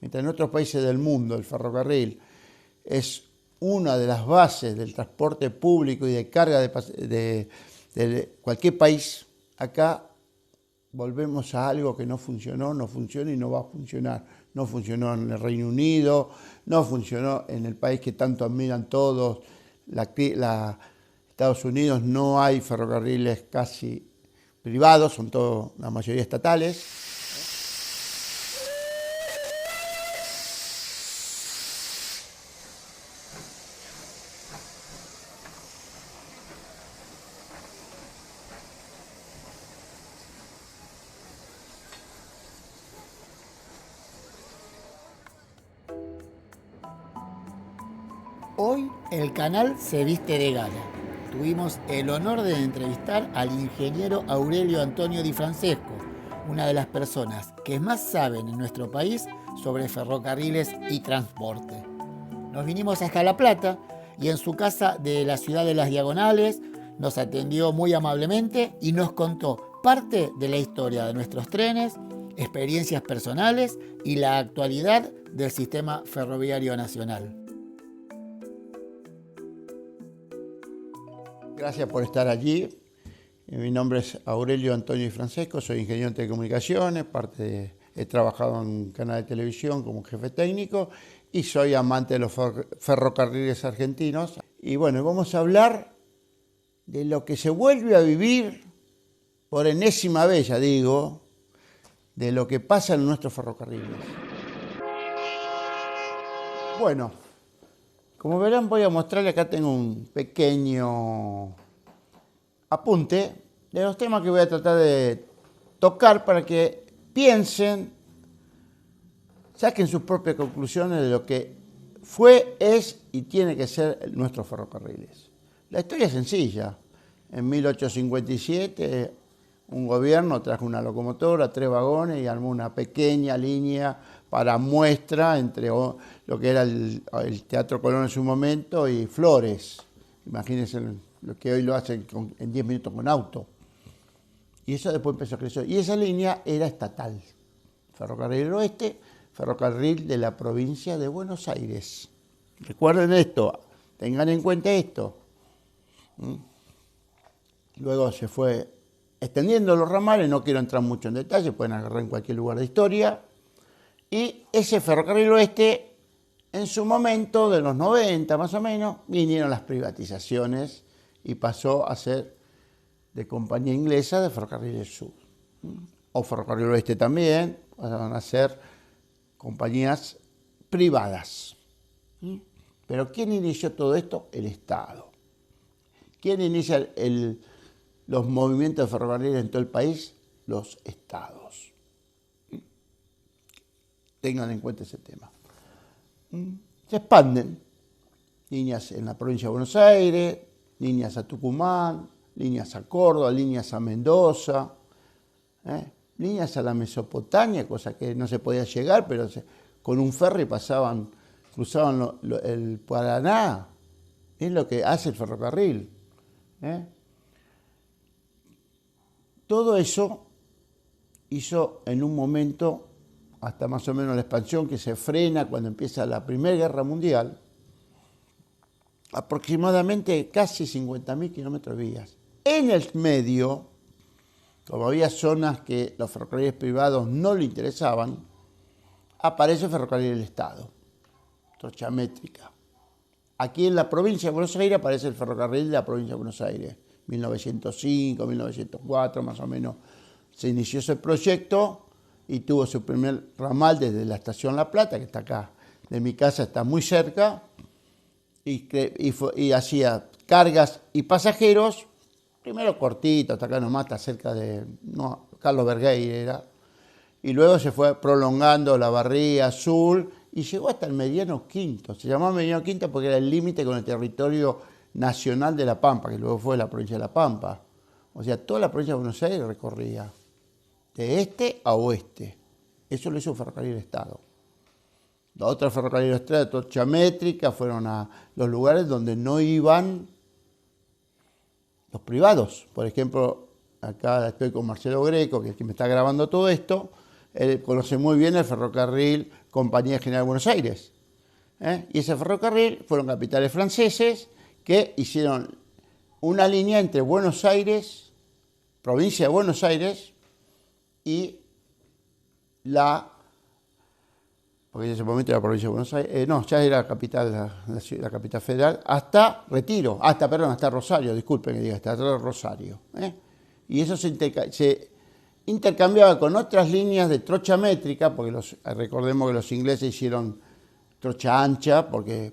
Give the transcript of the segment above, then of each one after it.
mientras en otros países del mundo el ferrocarril es una de las bases del transporte público y de carga de cualquier país, acá volvemos a algo que no funcionó, no funciona y no va a funcionar. No funcionó en el Reino Unido, no funcionó en el país que tanto admiran todos, Estados Unidos. No hay ferrocarriles casi privados, son todos, la mayoría estatales. Hoy el canal se viste de gala. Tuvimos el honor de entrevistar al ingeniero Aurelio Antonio Di Francesco, una de las personas que más saben en nuestro país sobre ferrocarriles y transporte. Nos vinimos hasta La Plata y en su casa de la ciudad de Las Diagonales nos atendió muy amablemente y nos contó parte de la historia de nuestros trenes, experiencias personales y la actualidad del sistema ferroviario nacional. Gracias por estar allí. Mi nombre es Aurelio Antonio Di Francesco, soy ingeniero en telecomunicaciones, he trabajado en un canal de televisión como jefe técnico y soy amante de los ferrocarriles argentinos. Y bueno, vamos a hablar de lo que se vuelve a vivir por enésima vez, ya digo, de lo que pasa en nuestros ferrocarriles. Bueno, como verán, voy a mostrarles, acá tengo un pequeño apunte de los temas que voy a tratar de tocar para que piensen, saquen sus propias conclusiones de lo que fue, es y tiene que ser nuestros ferrocarriles. La historia es sencilla. En 1857 un gobierno trajo una locomotora, 3 vagones y armó una pequeña línea para muestra entre lo que era el Teatro Colón en su momento y Flores. Imagínense lo que hoy lo hacen en 10 minutos con auto. Y eso después empezó a crecer. Y esa línea era estatal. Ferrocarril Oeste, ferrocarril de la provincia de Buenos Aires. Recuerden esto, tengan en cuenta esto. Luego se fue extendiendo los ramales, no quiero entrar mucho en detalle, pueden agarrar en cualquier lugar de historia. Y ese ferrocarril oeste, en su momento, de los 90 más o menos, vinieron las privatizaciones y pasó a ser de compañía inglesa de Ferrocarril del Sur. O Ferrocarril Oeste también, pasaron a ser compañías privadas. Pero ¿quién inició todo esto? El Estado. ¿Quién inicia los movimientos de ferrocarriles en todo el país? Los estados. Tengan en cuenta ese tema. Se expanden líneas en la provincia de Buenos Aires, líneas a Tucumán, líneas a Córdoba, líneas a Mendoza, líneas a la Mesopotamia, cosa que no se podía llegar, pero con un ferry cruzaban el Paraná. Es lo que hace el ferrocarril. Todo eso hizo en un momento, hasta más o menos la expansión que se frena cuando empieza la Primera Guerra Mundial, aproximadamente casi 50.000 kilómetros de vías. En el medio, como había zonas que los ferrocarriles privados no le interesaban, aparece el ferrocarril del Estado, trocha métrica. Aquí en la provincia de Buenos Aires aparece el ferrocarril de la provincia de Buenos Aires, 1905, 1904 más o menos. Se inició ese proyecto y tuvo su primer ramal desde la estación La Plata, que está acá, de mi casa está muy cerca, y hacía cargas y pasajeros, primero cortito, hasta acá nomás, está cerca de Carlos Bergueire era, y luego se fue prolongando la Barría Azul y llegó hasta el Mediano Quinto. Se llamaba Mediano Quinto porque era el límite con el territorio nacional de La Pampa, que luego fue la provincia de La Pampa. O sea, toda la provincia de Buenos Aires recorría de este a oeste. Eso lo hizo un ferrocarril del Estado. Los otros ferrocarriles del Estado de trocha métrica fueron a los lugares donde no iban los privados. Por ejemplo, acá estoy con Marcelo Greco, que es quien me está grabando todo esto. Él conoce muy bien el ferrocarril Compañía General de Buenos Aires. Y ese ferrocarril fueron capitales franceses que hicieron una línea entre Buenos Aires, provincia de Buenos Aires, y porque en ese momento era la provincia de Buenos Aires, no, ya era capital, la capital federal, hasta Rosario, disculpen que diga, hasta Rosario. Y eso se intercambiaba con otras líneas de trocha métrica, porque recordemos que los ingleses hicieron trocha ancha, porque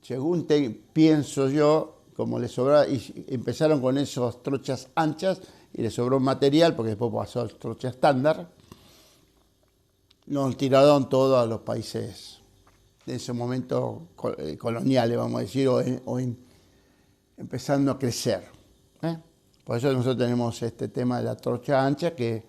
según pienso yo, como les sobraba, y empezaron con esos trochas anchas y les sobró material, porque después pasó a trocha estándar, nos tiraron todo a los países de ese momento coloniales, vamos a decir, empezando a crecer. Por eso nosotros tenemos este tema de la trocha ancha, que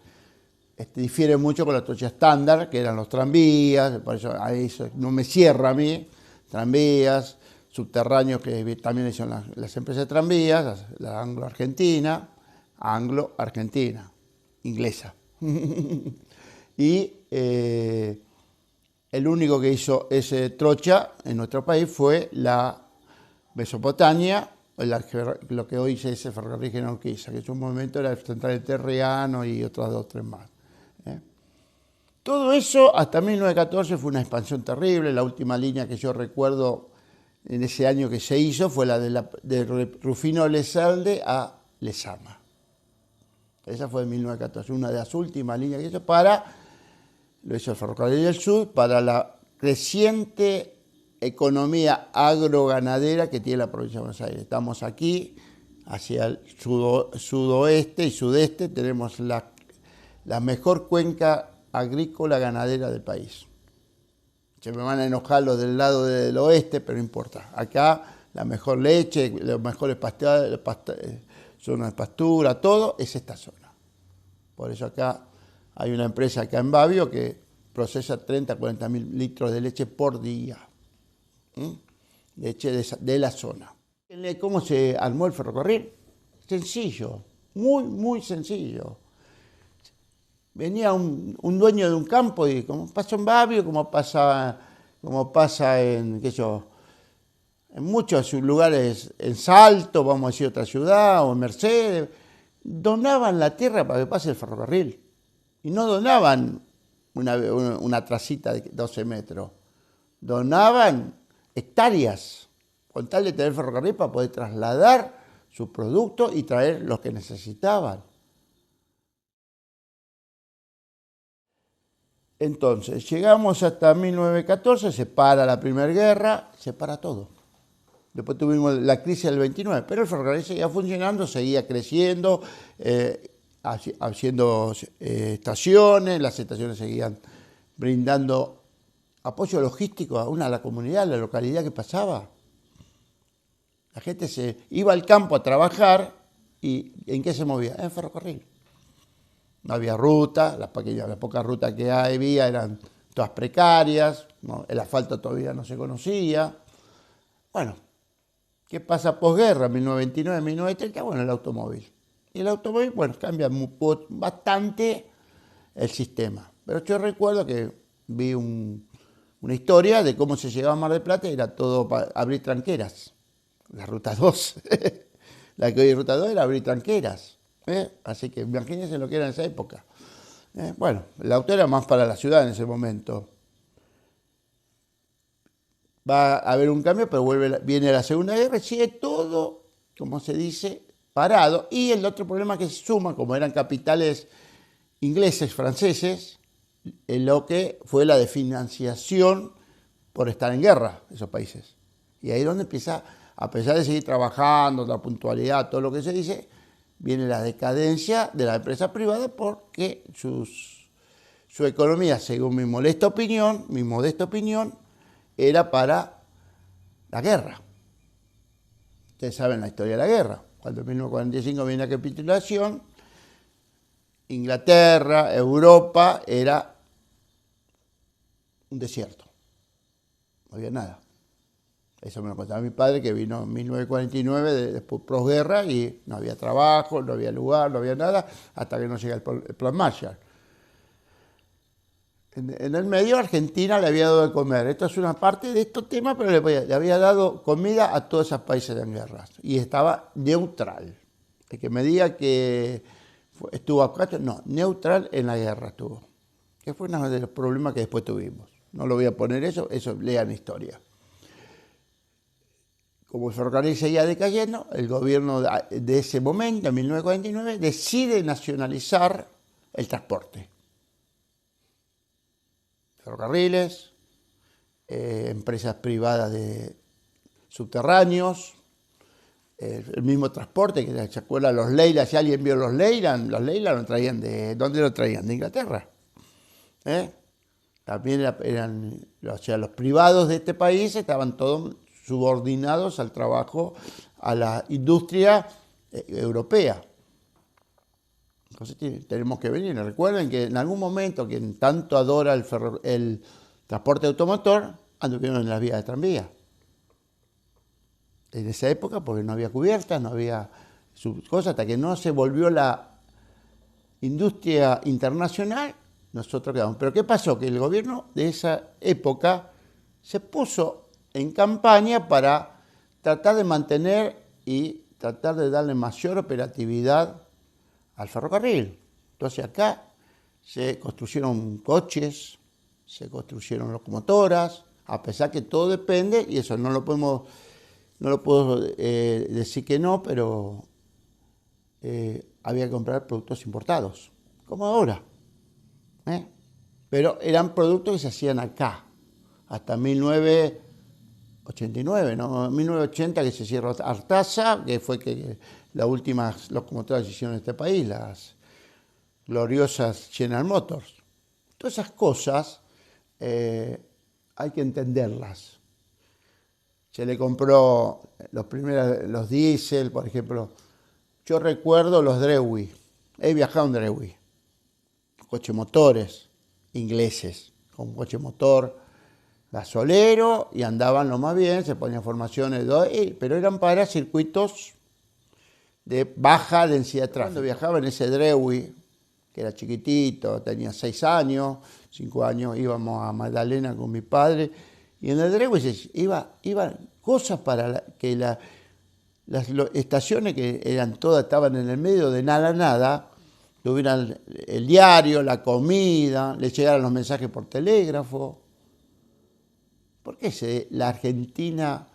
difiere mucho con la trocha estándar, que eran los tranvías, por eso ahí no me cierra a mí, tranvías, subterráneos que también son las empresas de tranvías, la anglo-argentina, inglesa. Y el único que hizo ese trocha en nuestro país fue la Mesopotamia, lo que hoy es el ferrocarril General Urquiza, que en un momento era el Central Entrerriano y otras 2 o 3 más. Todo eso hasta 1914 fue una expansión terrible. La última línea que yo recuerdo en ese año que se hizo fue la de Rufino Elizalde a Lezama. Esa fue en 1914, una de las últimas líneas que hizo lo hizo el Ferrocarril del Sur, para la creciente economía agroganadera que tiene la provincia de Buenos Aires. Estamos aquí, hacia el sudoeste y sudeste, tenemos la mejor cuenca agrícola ganadera del país. Se me van a enojar los del lado del oeste, pero no importa. Acá la mejor leche, los mejores zonas de pastura, todo es esta zona. Por eso acá hay una empresa acá en Babio que procesa 30 a 40 mil litros de leche por día. Leche de la zona. ¿Cómo se armó el ferrocarril? Sencillo, muy, muy sencillo. Venía un dueño de un campo y como pasa en Babio, como pasa en, en muchos lugares, en Salto, vamos a decir otra ciudad, o en Mercedes, donaban la tierra para que pase el ferrocarril. Y no donaban una tracita de 12 metros, donaban hectáreas, con tal de tener ferrocarril para poder trasladar sus productos y traer los que necesitaban. Entonces, llegamos hasta 1914, se para la Primera Guerra, se para todo. Después tuvimos la crisis del 29, pero el ferrocarril seguía funcionando, seguía creciendo, haciendo estaciones, las estaciones seguían brindando apoyo logístico a la comunidad, a la localidad que pasaba. La gente se iba al campo a trabajar y ¿en qué se movía? En ferrocarril. No había ruta, las pocas rutas que había eran todas precarias, el asfalto todavía no se conocía. Bueno, ¿qué pasa posguerra, 1929, 1930? Bueno, el automóvil. Y el automóvil, bueno, cambia bastante el sistema. Pero yo recuerdo que vi una historia de cómo se llegaba a Mar del Plata y era todo para abrir tranqueras. La Ruta 2, la que hoy es Ruta 2 era abrir tranqueras. Así que imagínense lo que era en esa época. Bueno, el auto era más para la ciudad en ese momento. Va a haber un cambio, pero viene la Segunda Guerra y sigue todo, como se dice, parado. Y el otro problema que se suma, como eran capitales ingleses, franceses, lo que fue la desfinanciación por estar en guerra, esos países. Y ahí es donde empieza, a pesar de seguir trabajando, la puntualidad, todo lo que se dice, viene la decadencia de la empresa privada porque su economía, según mi modesta opinión, era para la guerra. Ustedes saben la historia de la guerra. Cuando en 1945 viene la capitulación, Inglaterra, Europa, era un desierto. No había nada. Eso me lo contaba mi padre, que vino en 1949, después posguerra, y no había trabajo, no había lugar, no había nada, hasta que no llega el plan Marshall. En el medio Argentina le había dado de comer. Esto es una parte de estos temas, pero le había dado comida a todos esos países en guerra. Y estaba neutral. El que me diga que estuvo acá, no, neutral en la guerra estuvo. Que fue uno de los problemas que después tuvimos. No lo voy a poner eso lean historia. Como el ferrocarril seguía decayendo, el gobierno de ese momento, en 1949, decide nacionalizar el transporte. Ferrocarriles, empresas privadas de subterráneos, el mismo transporte, que se acuerda los Leyland, si alguien vio los Leyland lo traían ¿dónde lo traían? De Inglaterra. También eran, o sea, los privados de este país estaban todos subordinados al trabajo, a la industria europea. Entonces tenemos que venir. Recuerden que en algún momento quien tanto adora el transporte automotor anduvieron en las vías de tranvía. En esa época, porque no había cubiertas, no había cosas, hasta que no se volvió la industria internacional, nosotros quedamos. Pero ¿qué pasó? Que el gobierno de esa época se puso en campaña para tratar de mantener y tratar de darle mayor operatividad al ferrocarril. Entonces acá se construyeron coches, se construyeron locomotoras, a pesar que todo depende, y eso no lo puedo decir que no, pero había que comprar productos importados, como ahora. Pero eran productos que se hacían acá, hasta 1989, ¿no? 1980 que se cierra Artaza, que fue que las últimas locomotoras se hicieron en este país, las gloriosas General Motors. Todas esas cosas hay que entenderlas. Se le compró los diésel, por ejemplo. Yo recuerdo los Drewy. He viajado en Drewy. Coches motores ingleses, con coche motor gasolero, y andaban lo más bien, se ponían formaciones, pero eran para circuitos de baja densidad de tráfico. Cuando viajaba en ese Drewy, que era chiquitito, tenía 6 años, 5 años, íbamos a Magdalena con mi padre, y en el Drewy iban cosas para que las estaciones que estaban en el medio de nada, tuvieran el diario, la comida, les llegaran los mensajes por telégrafo. ¿Por qué la Argentina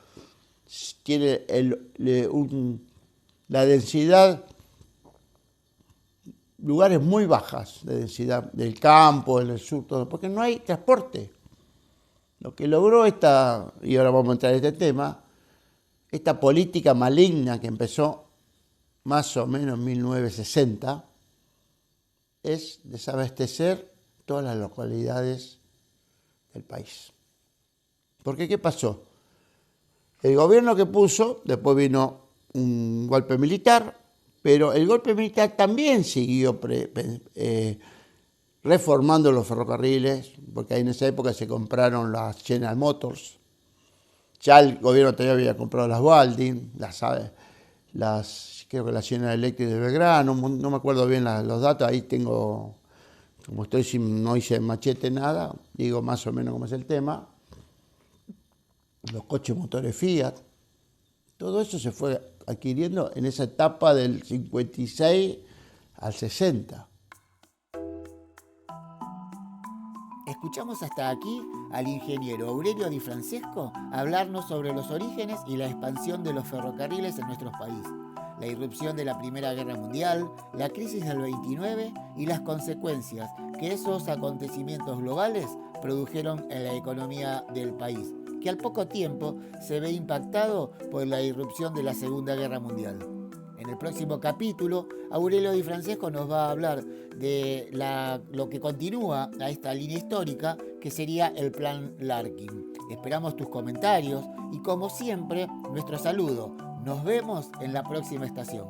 tiene la densidad, lugares muy bajas de densidad del campo, del sur, todo? Porque no hay transporte. Lo que logró y ahora vamos a entrar en este tema, esta política maligna que empezó más o menos en 1960, es desabastecer todas las localidades del país. Porque ¿qué pasó? El gobierno que puso, después vino un golpe militar, pero el golpe militar también siguió reformando los ferrocarriles, porque ahí en esa época se compraron las General Motors. Ya el gobierno también había comprado las Walding, creo que la General Electric de Belgrano, no me acuerdo bien los datos, ahí tengo, como no hice machete nada, digo más o menos cómo es el tema. Los coches motores Fiat, todo eso se fue adquiriendo en esa etapa del 56 al 60. Escuchamos hasta aquí al ingeniero Aurelio Di Francesco hablarnos sobre los orígenes y la expansión de los ferrocarriles en nuestro país, la irrupción de la Primera Guerra Mundial, la crisis del 29 y las consecuencias que esos acontecimientos globales produjeron en la economía del país, que al poco tiempo se ve impactado por la irrupción de la Segunda Guerra Mundial. En el próximo capítulo, Aurelio Di Francesco nos va a hablar de lo que continúa a esta línea histórica, que sería el Plan Larkin. Esperamos tus comentarios y, como siempre, nuestro saludo. Nos vemos en la próxima estación.